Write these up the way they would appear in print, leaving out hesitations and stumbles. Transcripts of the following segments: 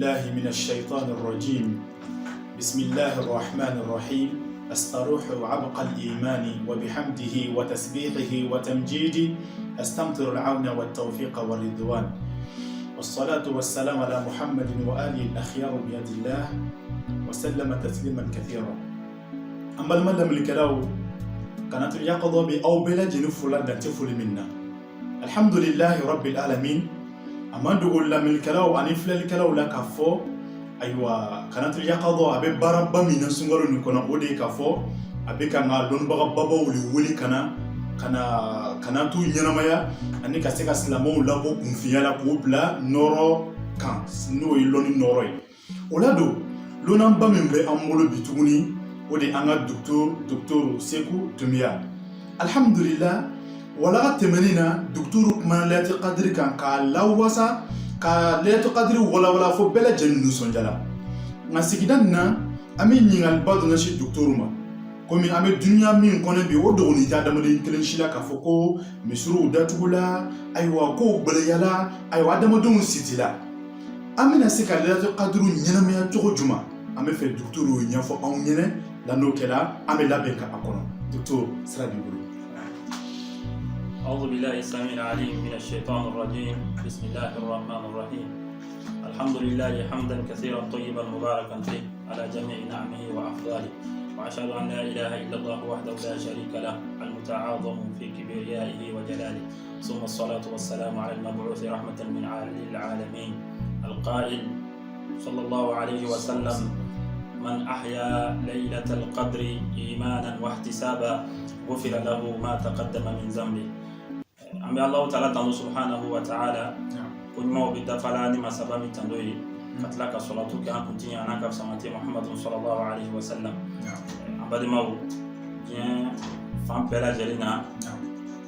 بالله من الشيطان الرجيم بسم الله الرحمن الرحيم أستروح عبق الإيمان وبحمده وتسبيحه وتمجيده أستمطر العون والتوفيق والرضوان والصلاة والسلام على محمد وآله الأخيار بيد الله وسلم تسليما كثيرا أما المدى من الكلاو كانت اليقظة بأو بلا جنوف فلان تفل منا الحمد لله رب العالمين أما نقول من الكلاو أن يفل الكلاو لك فو أيوة كانت اليقظة أبي بربا من سنغر نكون أودي كفو أبي كان لون بغبابا ولي kana tu nyanamaya ani kaseka slamo labo kunfiala kubla noro kan no iloni noro olado lonamba membe amolo bituguni odi anga docteur Sekou Doumbia alhamdulillah wala temenina docteur manalati qadri kan ka lawasa ka leto qadri wala fo bela jennu sonjala ngasikidanna ami nyingal badu na shi docteur ma komi ame dunya min kono bi wodo ni ta damade kelen shila ka foko misuru datugula aywa ko gbelayala aywa damadon sitila amina sikala to qadru nyenama ya to juma ame fe docteur nyafo on nyene la nokela ame labenka akono docteur sra bibulu أعوذ بالله السميع العليم من الشيطان الرجيم بسم الله الرحمن الرحيم الحمد لله حمدا كثيرا طيبا مباركا فيه على جميع نعمه وأفضاله وأشهد أن لا إله إلا الله وحده لا شريك له المتعاظم في كبريائه وجلاله ثم الصلاة والسلام على المبعوث رحمة من العالمين القائل صلى الله عليه وسلم من أحيا ليلة القدر إيمانا واحتسابا غفر له ما تقدم من ذنبه أمي الله تعالى سبحانه وتعالى كن مو بدفلاني ما سبب تندوي كتلك صلاتك أن كنت أنا كفسمتي محمد صلى الله عليه وسلم أبدا ما جين فام بلا جلنا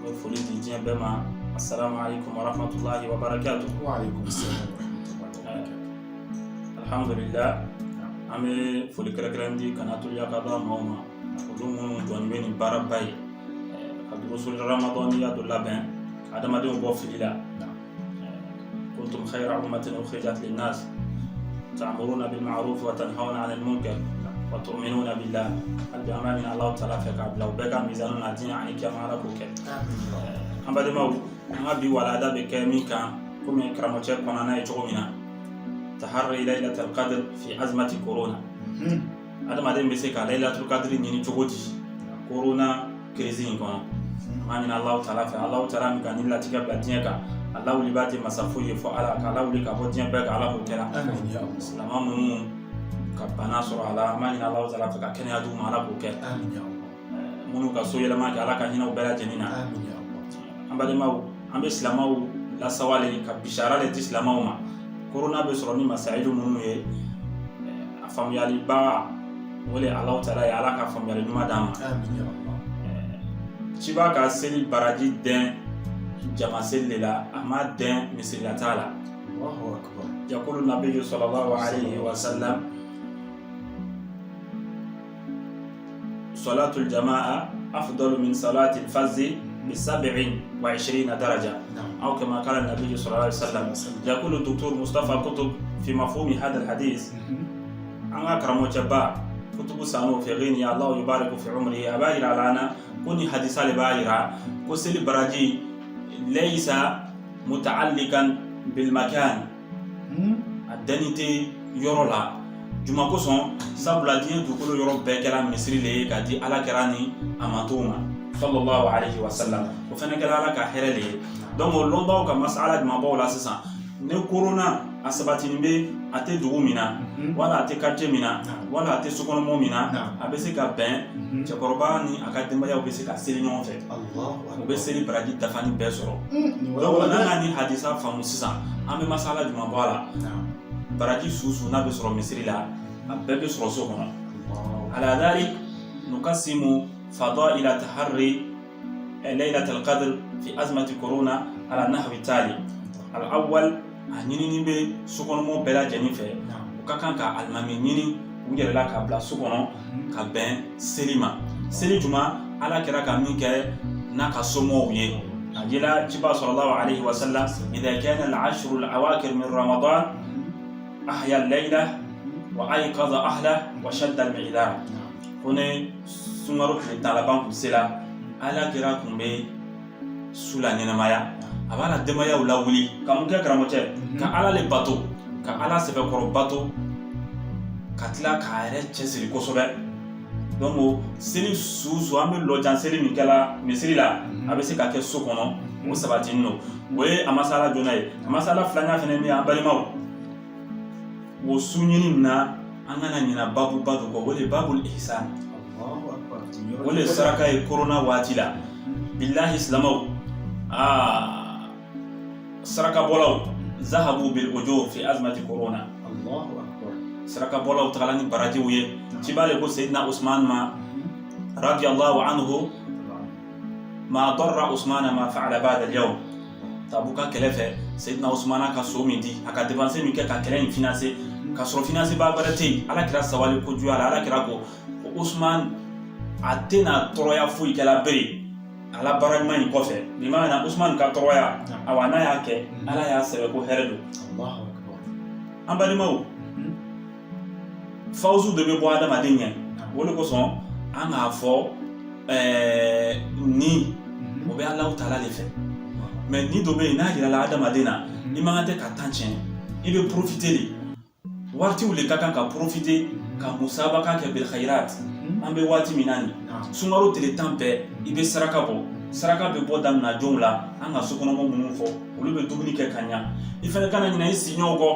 وفلت جين بما السلام عليكم ورحمة الله وبركاته وعليكم السلام ورحمة الله وبركاته الحمد لله أمي فلك الكلامدي كانت اليقظة موما كلهم جوانبين بارباي قد رسول رمضان يا دولابين هذا ما دون بوفي لا كنتم خير أمة أخرجت للناس تأمرون بالمعروف وتنهون عن المنكر وتؤمنون بالله هل بأمان الله تعالى فكاب لو بقى ميزاننا الدين عنك يا معركوك أما دمو ما بي ولا بكاميك كم يكرموك قنانا يجومنا تحري ليلة القدر في أزمة كورونا هذا ما دم بسيك ليلة القدر نيني تقولي كورونا كريزين كنا ما من الله تعالى فالله تعالى مكان إلا تجاب الدنيا الله لباتي مسافوي فعلا كالله لك أبودين بق على مكلا آمين يا الله سلام منو كبنا سر على ما إن الله تعالى فكأني أدوم على بوكل آمين يا الله منو كسوي لما جعلك هنا وبلا جنينا آمين يا الله أم بدي ما أم بسلامه لا سوالي كبشارة لتسلامه ما كورونا بسرني مساعد منو أفهم يالي با ولي الله تعالى يعلك أفهم يالي ما دام آمين يا الله شبا كسل براجي دين جماسل لا أما دين مثل تعالى الله أكبر يقول النبي صلى الله عليه وسلم صلاة الجماعة أفضل من صلاة الفرد ب27 درجة أو كما قال النبي صلى الله عليه وسلم يقول الدكتور مصطفى كتب في مفهوم هذا الحديث أنا أكرم جبا كتب سانو في غين يا الله يبارك في عمره أباير على أنا كوني حديثة لبايرة كسل براجي ليس متعلقا بالمكان الدنيتي يرولا جما كوسون سابلا دين دوكلو يورو بكلا مصري لي كدي على كراني اماتوما صلى الله عليه وسلم وفنا كلا على كحرلي دونك لوندو كمساله ما باولا سسا ne corona asabati nimbe ate dugu mina wala ate quartier mina wala ate sokonomo mina abese ka ben chekoroba ni akademaya obese ka seli nyon fe Allah obese li braji dafani besoro donc nana ni hadisa famu sisa ambe masala juma bala braji susu na besoro misri la abebe soro sokono ala dhalik nukasimu fadaila tahri ليلة القدر في أزمة كورونا على النحو التالي الأول نيني بي سكونمو بلا جنيفه وكاكان كا المامي نيني وجر لا كابلا سكونو كبن سليما سلي جما على كرا كامين كا ناكا سومو ويه أجلا جبا صلى الله عليه وسلم إذا كان العشر الأواخر من رمضان ahya al-layla wa ayqadha ahla wa shadda al-mi'dar. On est sunkaro tile tan laban kun sela ala kira kun bɛ su la ɲɛnamaya a b'a la denbayaw lawuli ka mun kɛ karamɔgɔcɛ ka ala le bato ka ala sɛbɛkɔrɔ bato ka tila k'a yɛrɛ cɛsiri kosɛbɛ. Donc seli su an bɛ lɔjan seli min kɛla misiri la a bɛ se ka kɛ so kɔnɔ o sabatini no o ye a masala jona ye. A masala filanan fɛnɛ min ye an balimaw o su ɲini na an kana ɲina babu ba dɔ kɔ o de babul ihsan o le saraka ye korona waati la billahi silamɛw saraka bɔlaw zahabu bil ujur fi azmati corona. Saraka bɔlaw tagala ni barajiw ye ci b'ale ko Seydina Usman ma radiyallahu anhu ma darra Usman ma fa'ala ba'da al-yawm. Tabuka kɛlɛ fɛ Seydina Usman ka so min di a ka dépense min kɛ ka kɛlɛ in financer ka sɔrɔ finance ba bɛrɛ tɛ yen ala kira sabali kojugu la ala kira ko Usman a tɛna tɔɔrɔya foyi kɛla bere ala baara ɲuman in kɔfɛ bi maana Usman ka tɔɔrɔya awa n'a y'a kɛ ala y'a sɛbɛn ko hɛrɛ don. An balimaw fawuzu de bɛ bɔ adamaden ɲɛ o de kosɔn an k'a fɔ ni o bɛ Alahu Taala de fɛ mais ni dɔ bɛ yen n'a yirala adamaden na i man kan tɛ ka temps tiɲɛ i bɛ profiter de waatiw le ka kan ka profiter ka musabaka kɛ bil khairat. An bɛ waati min na nin sunkaro tile tan bɛɛ i bɛ saraka bɛ bɔ daminɛ jonw la an ka sokɔnɔmɔgɔw minnu fɔ olu bɛ dumuni kɛ ka ɲa i fana kana ɲinɛ i siɲɔgɔn kɔ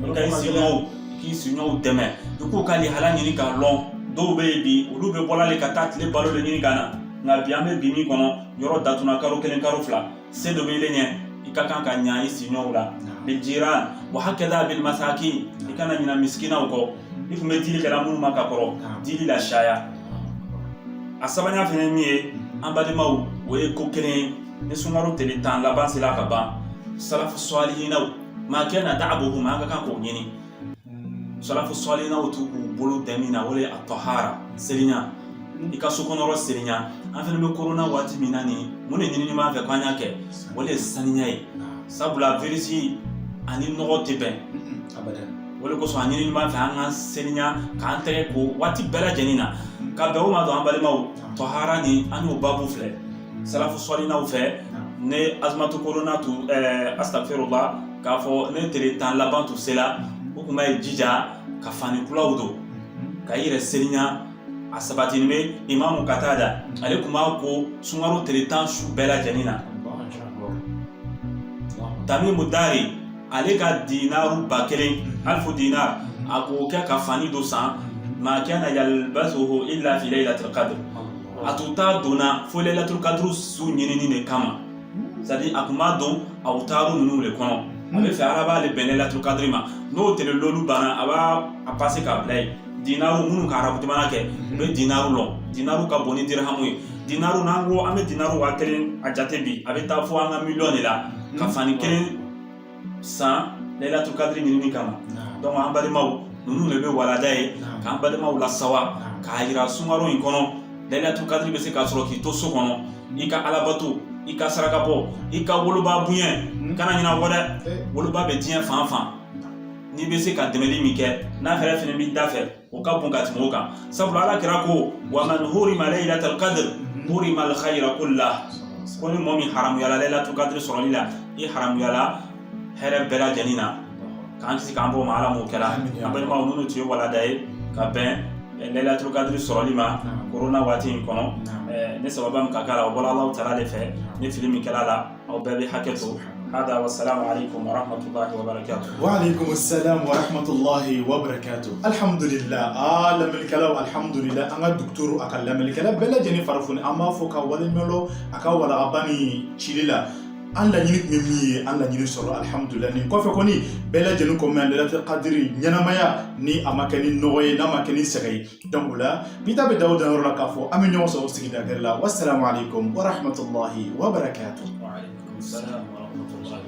i ka i siɲɔgɔnw k'i siɲɔgɔnw dɛmɛ i k'u ka lihala ɲini k'a lɔn dɔw bɛ yen bi olu bɛ bɔla le ka taa tile balo le ɲini ka na nka bi an bɛ bi min kɔnɔ yɔrɔ datuna kalo kelen kalo fila se dɔ bɛ ɲɛ i ka kan ka ɲa i siɲɔgɔnw la bil jiran wa hakada bil masakin i kana ɲinɛ miskinaw kɔ i tun bɛ dili kɛla minnu ma ka kɔrɔ dili la caya. A sabanan fɛnɛ min ye an balimaw o ye ko kelen ye ni sunkaro tile tan laban sera ka ban salafu salihinaw maa kana da'abuhum an ka kan k'o ɲini. Salafu salihinaw t'u k'u bolo dɛ min na o de ye a tahara seliya i ka sokɔnɔ seliya. An fɛnɛ bɛ korona waati min na nin mun de ɲinini b'an fɛ k'an y'a kɛ o de ye saniya ye sabula virisi ani nɔgɔ tɛ bɛn o de kosɔn a ɲinini b'an fɛ an ka seliya k'an tɛgɛ ko waati bɛɛ lajɛlen na ka bɛn o ma dɔn an balimaw tahara ni an y'o babu filɛ salafu salihinaw fɛ ne azmatu korona tu astagfirullah k'a fɔ ne tile tan laban tu sela o tun b'a ye jija ka fani kulaw don ka i yɛrɛ seliya a sabatini bɛ imamu Katada ale tun b'a ko sunkaro tile tan su bɛɛ lajɛlen na. Tamimu Dari ale ka dinaru 1000 alfu dinar a k'o kɛ ka fani dɔ san ma kana yalbasuhu illa fi laylatil qadr a tun t'a donna fo laylatul qadr su ɲinini de kama c'est-à-dire a tun b'a dɔn aw taaru ninnu de kɔnɔ a bɛ fɛ ala b'ale bɛn laylatul qadr ma n'o tele lolu banna a b'a a passer k'a bila yen. Dinaru minnu ka arabu jamana kɛ u bɛ dinaru lɔn dinaru ka bon ni dirhamu ye dinaru n'an ko an bɛ dinaru 1000 a jate bi a bɛ taa fo an ka miliyɔn de la ka fani kelen san laylatul qadr ɲinini kama. Donc an balimaw ninnu de bɛ walada ye k'an balimaw lasawa k'a yira sunkaro in kɔnɔ laylatul qadr bɛ se k'a sɔrɔ k'i to so kɔnɔ i ka alabato i ka saraka bɔ i ka woloba bonya kana ɲinɛ kɔ dɛ woloba bɛ diɲɛ fan fan n'i bɛ se ka dɛmɛli min kɛ n'a fɛnɛ fɛnɛ b'i da fɛ o ka bon ka tɛmɛ o kan sabula ala kira ko wa man hurima laylatul qadr hurima al khayra kullah ko ni mɔgɔ min haramuyala laylatul qadr sɔrɔli la i haramuyala hɛrɛ bɛɛ lajɛlen na k'an kisi k'an bɔ ma ala m'o kɛra an balimaw minnu tun ye walada ye ka bɛn laylatul qadr sɔrɔli ma korona waati in kɔnɔ ne sababa min ka k'a la o bɔra Alahu Taala de fɛ ni fili min kɛra la aw bɛɛ bɛ hakɛ to. هذا والسلام عليكم ورحمة الله وبركاته. وعليكم السلام ورحمة الله وبركاته. الحمد لله. لم الكلام الحمد لله. أنا الدكتور أكلم الكلام بلا جني فرفون أما فوق ولا ملو أكا ولا أباني شيلا. أنا ينك ممي أنا ينك سر الحمد لله. نكون فكوني بلا جنو كمان لا تقدري نينامايا ني أما كني نوعي نما كني سعي. دمولا بيتا بداود نورلا كافو أمين يوم سوستي كده والسلام عليكم ورحمة الله وبركاته. وعليكم السلام ورحمة الله.